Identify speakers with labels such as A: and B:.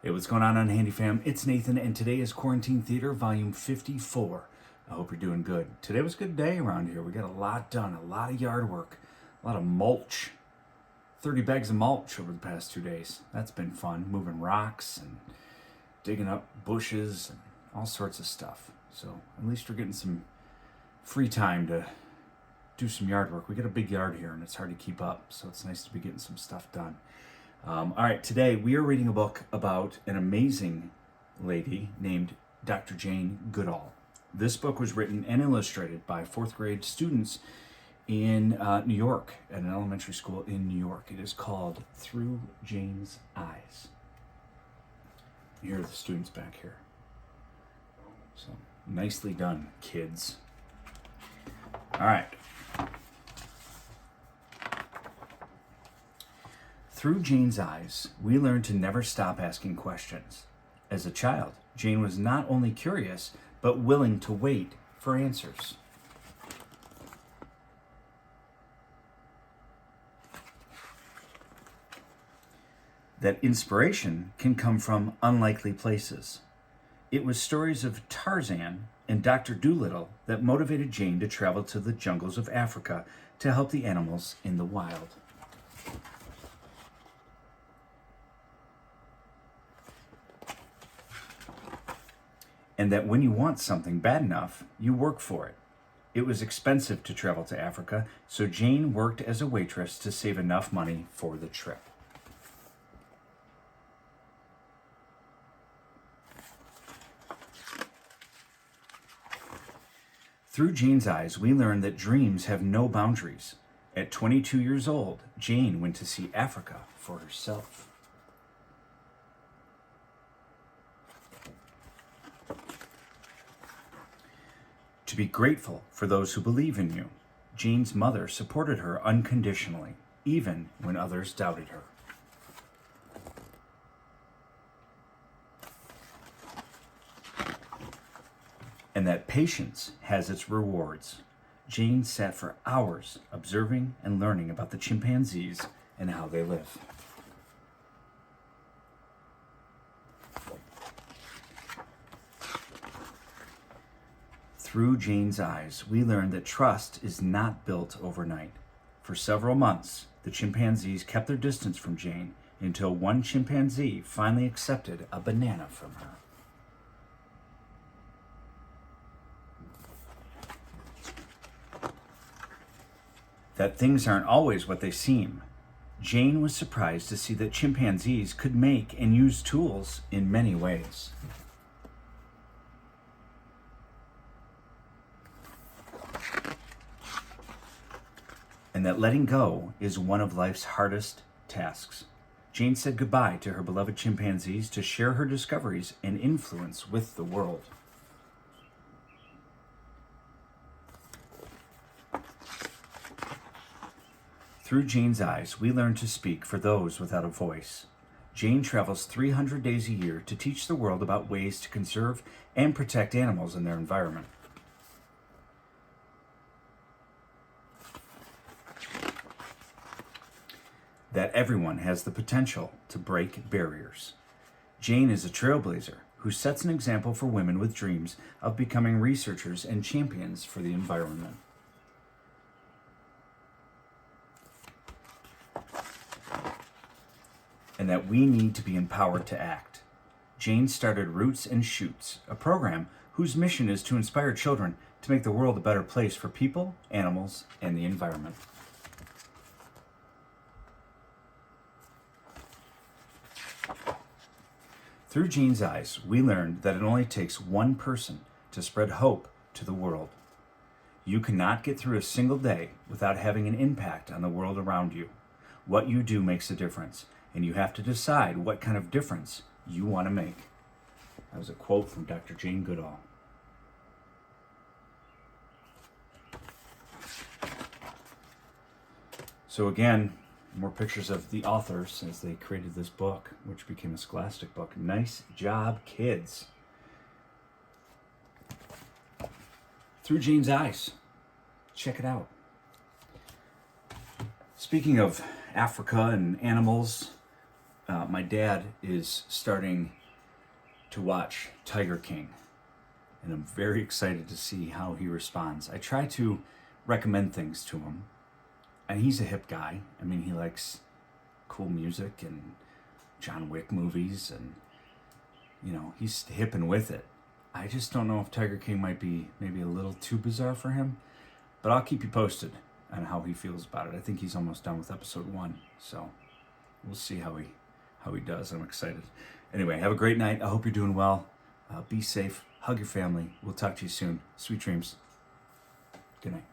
A: Hey, what's going on Unhandy fam? It's Nathan, and today is Quarantine Theater, Volume 54. I hope you're doing good. Today was a good day around here. We got a lot done, a lot of yard work, a lot of mulch. 30 bags of mulch over the past 2 days. That's been fun, moving rocks and digging up bushes and all sorts of stuff. So at least we're getting some free time to do some yard work. We got a big yard here and it's hard to keep up, so it's nice to be getting some stuff done. All right, today we are reading a book about an amazing lady named Dr. Jane Goodall. This book was written and illustrated by fourth grade students in New York, at an elementary school in New York. It is called Through Jane's Eyes. Here are the students back here. So nicely done, kids. All right. Through Jane's eyes, we learn to never stop asking questions. As a child, Jane was not only curious, but willing to wait for answers. That inspiration can come from unlikely places. It was stories of Tarzan and Dr. Dolittle that motivated Jane to travel to the jungles of Africa to help the animals in the wild. And that when you want something bad enough, you work for it. It was expensive to travel to Africa, so Jane worked as a waitress to save enough money for the trip. Through Jane's eyes, we learn that dreams have no boundaries. At 22 years old, Jane went to see Africa for herself. To be grateful for those who believe in you. Jane's mother supported her unconditionally, even when others doubted her. And that patience has its rewards. Jane sat for hours observing and learning about the chimpanzees and how they live. Through Jane's eyes, we learn that trust is not built overnight. For several months, the chimpanzees kept their distance from Jane until one chimpanzee finally accepted a banana from her. That things aren't always what they seem. Jane was surprised to see that chimpanzees could make and use tools in many ways. And that letting go is one of life's hardest tasks. Jane said goodbye to her beloved chimpanzees to share her discoveries and influence with the world. Through Jane's eyes, we learn to speak for those without a voice. Jane travels 300 days a year to teach the world about ways to conserve and protect animals in their environment. That everyone has the potential to break barriers. Jane is a trailblazer who sets an example for women with dreams of becoming researchers and champions for the environment. And that we need to be empowered to act. Jane started Roots and Shoots, a program whose mission is to inspire children to make the world a better place for people, animals, and the environment. Through Jane's eyes, we learned that it only takes one person to spread hope to the world. You cannot get through a single day without having an impact on the world around you. What you do makes a difference, and you have to decide what kind of difference you want to make. That was a quote from Dr. Jane Goodall. So again, more pictures of the authors as they created this book, which became a scholastic book. Nice job, kids. Through Jane's eyes. Check it out. Speaking of Africa and animals, my dad is starting to watch Tiger King, and I'm very excited to see how he responds. I try to recommend things to him, and he's a hip guy. I mean, he likes cool music and John Wick movies, and he's hip and with it. I just don't know if Tiger King might be maybe a little too bizarre for him, but I'll keep you posted on how he feels about it. I think he's almost done with episode 1, so we'll see how he does. I'm excited. Anyway, have a great night. I hope you're doing well. Be safe. Hug your family. We'll talk to you soon. Sweet dreams. Good night.